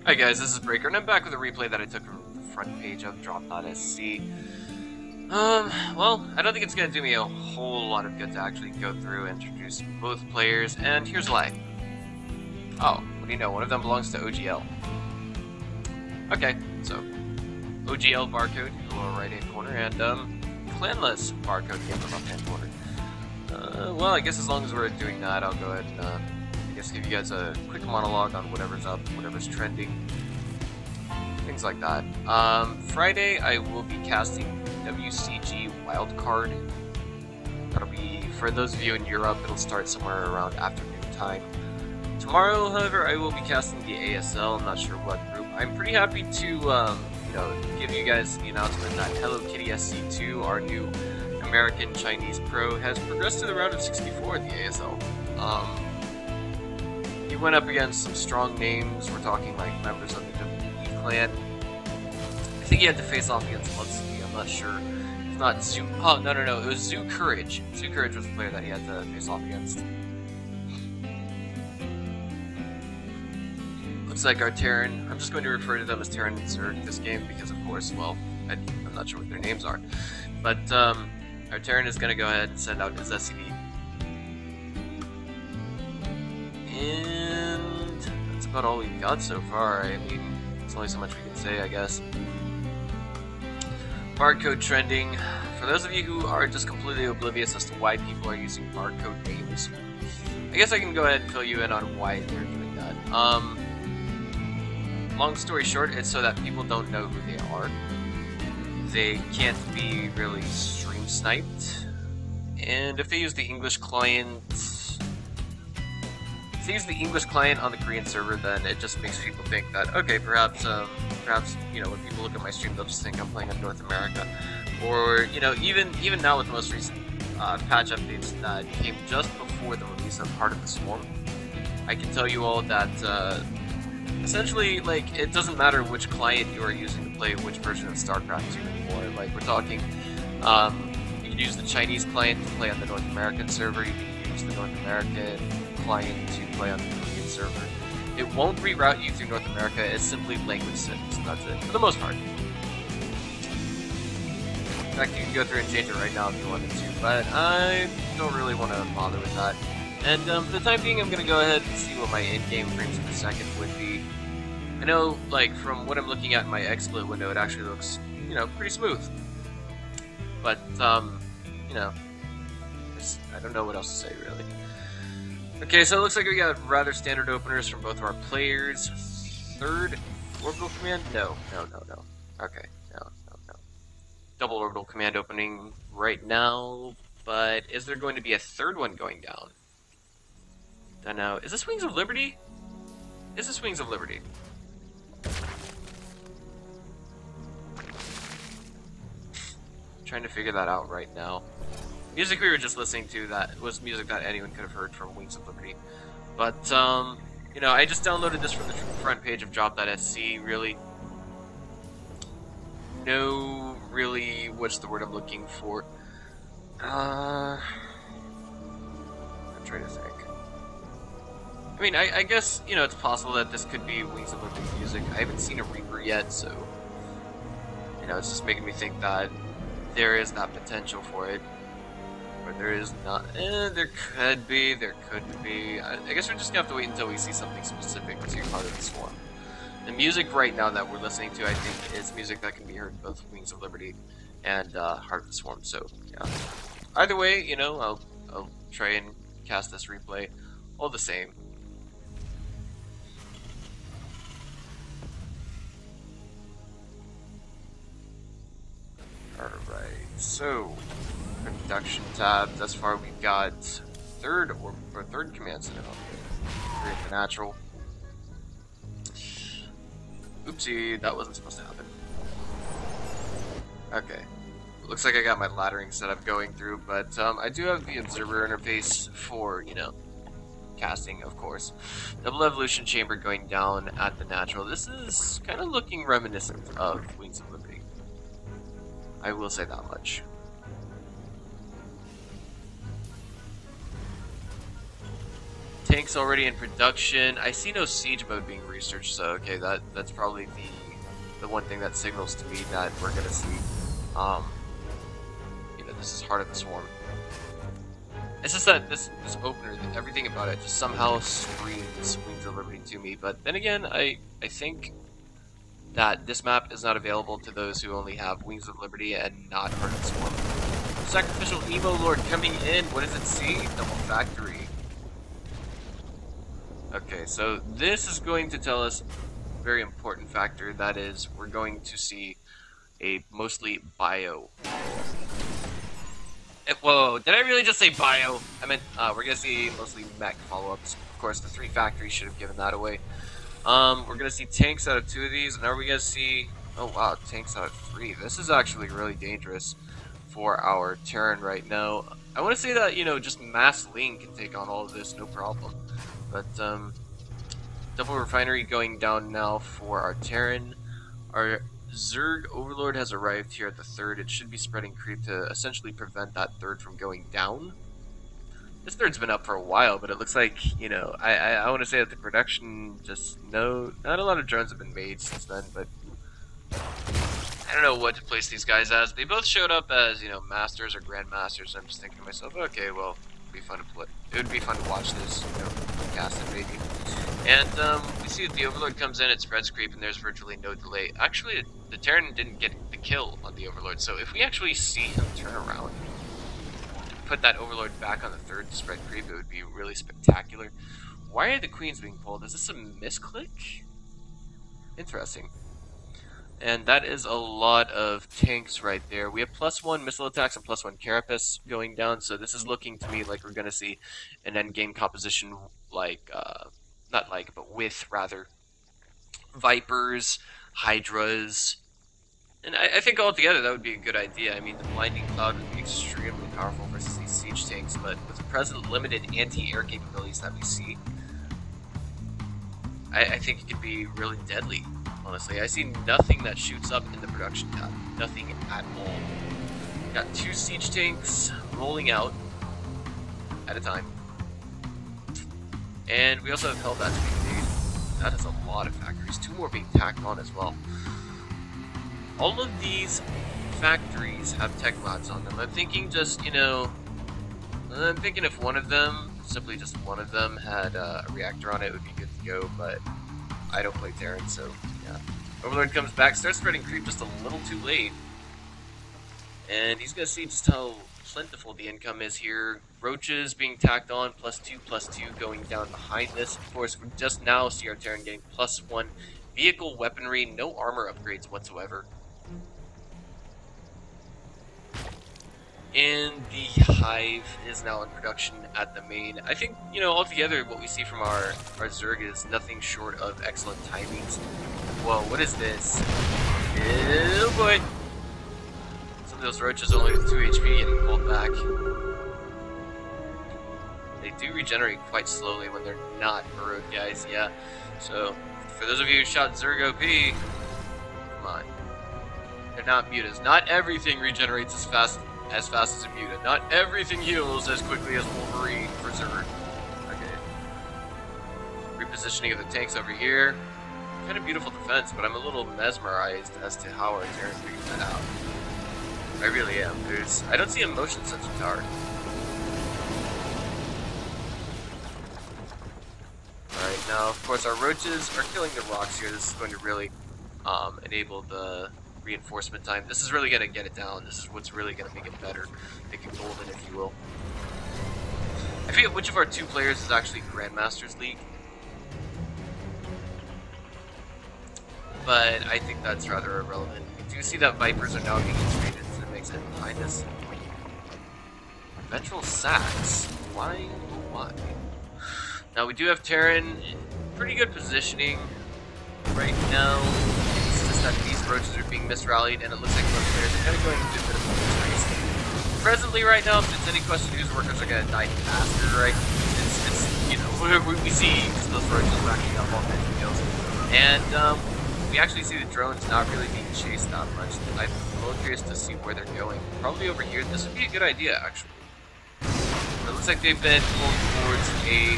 Hi guys, this is Breaker, and I'm back with a replay that I took from the front page of drop.sc. Well, I don't think it's going to do me a whole lot of good to actually go through and introduce both players, and here's why. Oh, what do you know, one of them belongs to oGL. Okay, so, oGL barcode in the lower right-hand corner, and, clanless barcode in the left-hand corner. Well, I guess as long as we're doing that, I'll go ahead and, I guess give you guys a quick monologue on whatever's up, whatever's trending, things like that. Friday, I will be casting WCG Wildcard. That'll be, for those of you in Europe, it'll start somewhere around afternoon time. Tomorrow, however, I will be casting the ASL, I'm not sure what group. I'm pretty happy to, give you guys the announcement that Hello Kitty SC2, our new American Chinese pro, has progressed to the round of 64 at the ASL. He went up against some strong names. We're talking like members of the WWE clan. I think he had to face off against Lutsky. I'm not sure. It's not Zoo. Oh, no. It was Zoo Courage. Zoo Courage was the player that he had to face off against. Looks like our Terran. I'm just going to refer to them as Terran and Zerg this game because, of course, well, I'm not sure what their names are. But our Terran is going to go ahead and send out his SCD. And that's about all we've got so far. I mean, there's only so much we can say, I guess. Barcode trending. For those of you who are just completely oblivious as to why people are using barcode names, I guess I can go ahead and fill you in on why they're doing that. Long story short, it's so that people don't know who they are. They can't be really stream sniped. And if they use the English client, if they use the English client on the Korean server, then it just makes people think that, okay, perhaps, you know, when people look at my stream, they'll just think I'm playing in North America. Or, you know, even now with the most recent patch updates that came just before the release of Heart of the Swarm, I can tell you all that, essentially, like, it doesn't matter which client you are using to play which version of StarCraft 2 anymore. Like, we're talking, you can use the Chinese client to play on the North American server, you can use the North American client to play on the Korean server. It won't reroute you through North America, it's simply language settings, and that's it, for the most part. In fact, you can go through and change it right now if you wanted to, but I don't really want to bother with that. And for the time being, I'm going to go ahead and see what my in-game frames per second would be. I know, like, from what I'm looking at in my XSplit window, it actually looks, you know, pretty smooth. But, you know, I don't know what else to say, really. Okay, so it looks like we got rather standard openers from both of our players. Third orbital command? No. Okay, no. Double orbital command opening right now, but is there going to be a third one going down? Don't know. Is this Wings of Liberty? Is this Wings of Liberty? Trying to figure that out right now. Music we were just listening to that was music that anyone could have heard from Wings of Liberty. But, you know, I just downloaded this from the front page of drop.sc, really. No, really, what's the word I'm looking for? I'm trying to think. I mean, I guess, you know, it's possible that this could be Wings of Liberty music. I haven't seen a Reaper yet, so, you know, it's just making me think that there is that potential for it. But there is not. There could be, there couldn't be. I guess we're just gonna have to wait until we see something specific to Heart of the Swarm. The music right now that we're listening to, I think, is music that can be heard in both Wings of Liberty and Heart of the Swarm, so, yeah. Either way, you know, I'll try and cast this replay all the same. Alright, so production tab. Thus far we've got third command center on create the natural. Oopsie, that wasn't supposed to happen. Okay. Looks like I got my laddering setup going through, but I do have the observer interface for, you know, casting, of course. Double evolution chamber going down at the natural. This is kind of looking reminiscent of Wings of Liberty. I will say that much. tanks already in production. I see no siege mode being researched, so okay, that's probably the one thing that signals to me that we're gonna see, you know, this is Heart of the Swarm. It's just that this opener, everything about it just somehow screams Wings of Liberty to me. But then again, I think that this map is not available to those who only have Wings of Liberty and not Heart of the Swarm. Sacrificial Emo Lord coming in. What does it see? Double Factory. Okay, so this is going to tell us a very important factor. That is, we're going to see a mostly bio. Whoa, did I really just say bio? I meant, we're gonna see mostly mech follow-ups. Of course, the 3 factories should have given that away. We're gonna see tanks out of 2 of these, and are we gonna see... Oh wow, tanks out of 3. This is actually really dangerous for our Terran right now. I want to say that, you know, just Mass Link can take on all of this, no problem. But, Double Refinery going down now for our Terran. Our Zerg Overlord has arrived here at the 3rd. It should be spreading creep to essentially prevent that 3rd from going down. This 3rd's been up for a while, but it looks like, you know, I want to say that the production just, not a lot of drones have been made since then, but I don't know what to place these guys as. They both showed up as, you know, Masters or Grandmasters, and I'm just thinking to myself, okay, well, it'd be fun to play. It would be fun to watch this, you know, cast it maybe. And we see that the Overlord comes in, it spreads creep, and there's virtually no delay. Actually, the Terran didn't get the kill on the Overlord, so if we actually see him turn around and put that Overlord back on the 3rd to spread creep, it would be really spectacular. Why are the Queens being pulled? Is this a misclick? Interesting. And that is a lot of tanks right there. We have +1 missile attacks and +1 carapace going down, so this is looking to me like we're going to see an endgame composition like, not like, but with, rather, Vipers, Hydras, and I think altogether that would be a good idea. I mean, the Blinding Cloud would be extremely powerful versus these siege tanks, but with the present limited anti-air capabilities that we see, I think it could be really deadly. Honestly, I see nothing that shoots up in the production tab. Nothing at all. Got 2 siege tanks rolling out at a time. And we also have Hellbats being made. That is a lot of factories. 2 more being tacked on as well. All of these factories have tech labs on them. I'm thinking just, you know... I'm thinking if one of them, simply just one of them, had a reactor on it, it would be good to go, but I don't play Terran, so... yeah. Overlord comes back, starts spreading creep just a little too late. And he's going to see just how plentiful the income is here. Roaches being tacked on, +2/+2 going down behind this. Of course, we just now see our Terran getting +1 vehicle weaponry, no armor upgrades whatsoever. And the Hive is now in production at the main. I think, you know, altogether what we see from our Zerg is nothing short of excellent timings. Whoa, what is this? Oh boy! Some of those roaches only with 2 HP getting pulled back. They do regenerate quite slowly when they're not burrowed, guys, yeah. So, for those of you who shot Zerg OP, come on. They're not mutas. Not everything regenerates as fast as a muta. Not everything heals as quickly as Wolverine for Zerg. Okay. Repositioning of the tanks over here. Kind of beautiful defense, but I'm a little mesmerized as to how our Terran figured that out. I really am. I don't see a motion sensor tower. Alright, now of course our roaches are killing the rocks here. This is going to really enable the reinforcement time. This is really going to get it down. This is what's really going to make it better. Make it golden, if you will. I forget which of our 2 players is actually Grandmasters League. But I think that's rather irrelevant. We do see that Vipers are now being integrated, so it makes it behind us. Ventral Sacks? Why? Why? Now we do have Terran in pretty good positioning right now. It's just that these roaches are being misrallied, and it looks like most players are kind of going into a bit of a race. Presently, right now, if it's any question, whose workers are going to die faster, right? It's you know, we see those roaches racking up all kinds of kills. And, we actually see the drones not really being chased that much. I'm a little curious to see where they're going. Probably over here. This would be a good idea, actually. It looks like they've been pulled towards a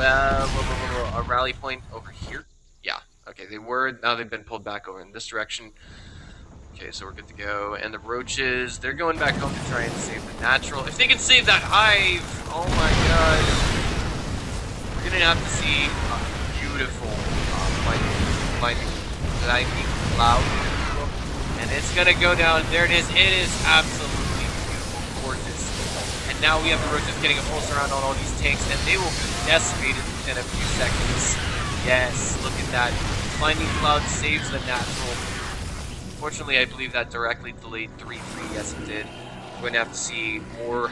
a rally point over here? Yeah, okay, they were, now they've been pulled back over in this direction. Okay, so we're good to go. And the roaches, they're going back home to try and save the natural. If they can save that hive, oh my god. We're gonna have to see a beautiful lightning cloud. And it's gonna go down. There it is. It is absolutely beautiful, gorgeous. And now we have the roaches getting a pulse around on all these tanks, and they will be decimated within a few seconds. Yes, look at that. Lightning cloud saves the natural. Unfortunately, I believe that directly delayed 3-3. Yes, it did. We're going to have to see more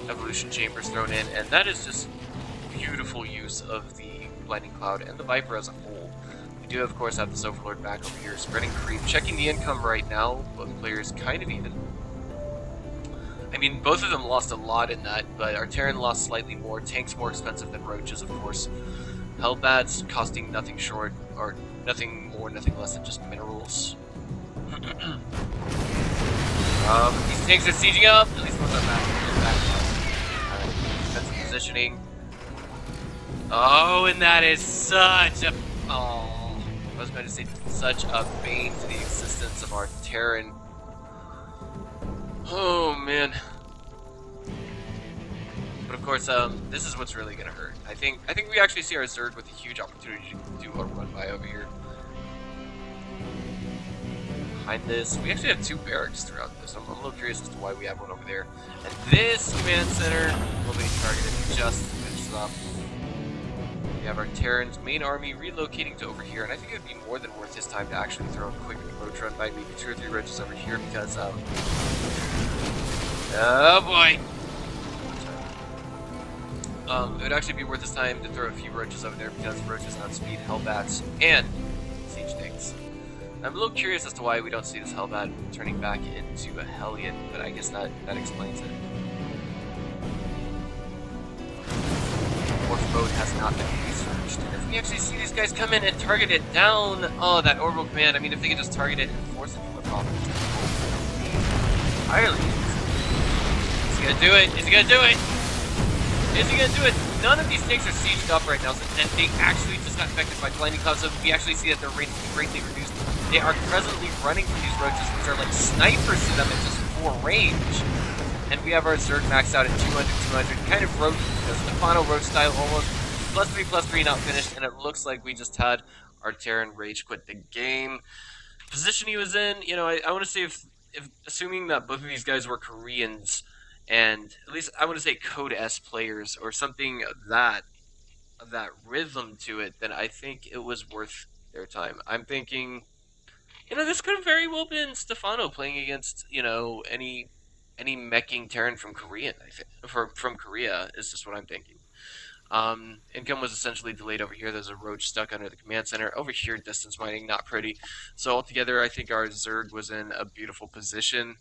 evolution chambers thrown in, and that is just beautiful use of the lightning cloud and the Viper as a whole. We do, of course, have this Overlord back over here, spreading creep. Checking the income right now, both players kind of even. I mean, both of them lost a lot in that, but our Terran lost slightly more. Tanks more expensive than roaches, of course. Hellbats costing nothing short, or nothing more, nothing less than just minerals. These tanks are sieging up. At least one's on that. Alright, defensive positioning. Oh, and that is such a... Oh, I was going to say such a bane to the existence of our Terran. Oh, man. But of course, this is what's really gonna hurt. I think we actually see our Zerg with a huge opportunity to do a run by over here. Behind this, we actually have two barracks throughout this. I'm a little curious as to why we have one over there. And this command center will be targeted just to finish this up. We have our Terran's main army relocating to over here, and I think it would be more than worth his time to actually throw a quick roach run by maybe 2 or 3 roaches over here because oh boy. It would actually be worth his time to throw a few roaches over there because roaches outspeed Hellbats and siege tanks. I'm a little curious as to why we don't see this Hellbat turning back into a Hellion, but I guess that explains it. Morph mode has not been researched, and if we actually see these guys come in and target it down, oh, that orbital command, I mean, if they could just target it and force it to the problem, entirely. Is he gonna do it? Is he gonna do it? Is he gonna do it? None of these tanks are sieged up right now, and they actually just got affected by blinding clouds, so we actually see that their range is greatly reduced. They are presently running from these roaches, which are like snipers to them at just 4 range. And we have our Zerg maxed out at 200, 200, kind of roach, Stefano roach style almost. +3/+3 not finished, and it looks like we just had our Terran rage quit the game. Position he was in, you know, I want to say if assuming that both of these guys were Koreans, and at least I want to say Code S players or something of that rhythm to it, then I think it was worth their time. I'm thinking, you know, this could have very well been Stefano playing against, you know, any meching Terran from Korean. I think from Korea is just what I'm thinking. Income was essentially delayed over here. There's a roach stuck under the command center. Over here, distance mining, not pretty. So altogether, I think our Zerg was in a beautiful position.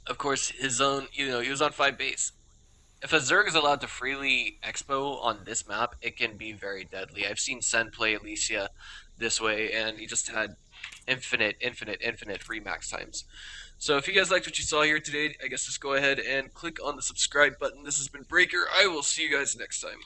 Of course, his own, you know, he was on 5 base. If a Zerg is allowed to freely expo on this map, it can be very deadly. I've seen Sen play Alicia this way, and he just had infinite free max times. So if you guys liked what you saw here today, I guess just go ahead and click on the subscribe button. This has been Breaker. I will see you guys next time.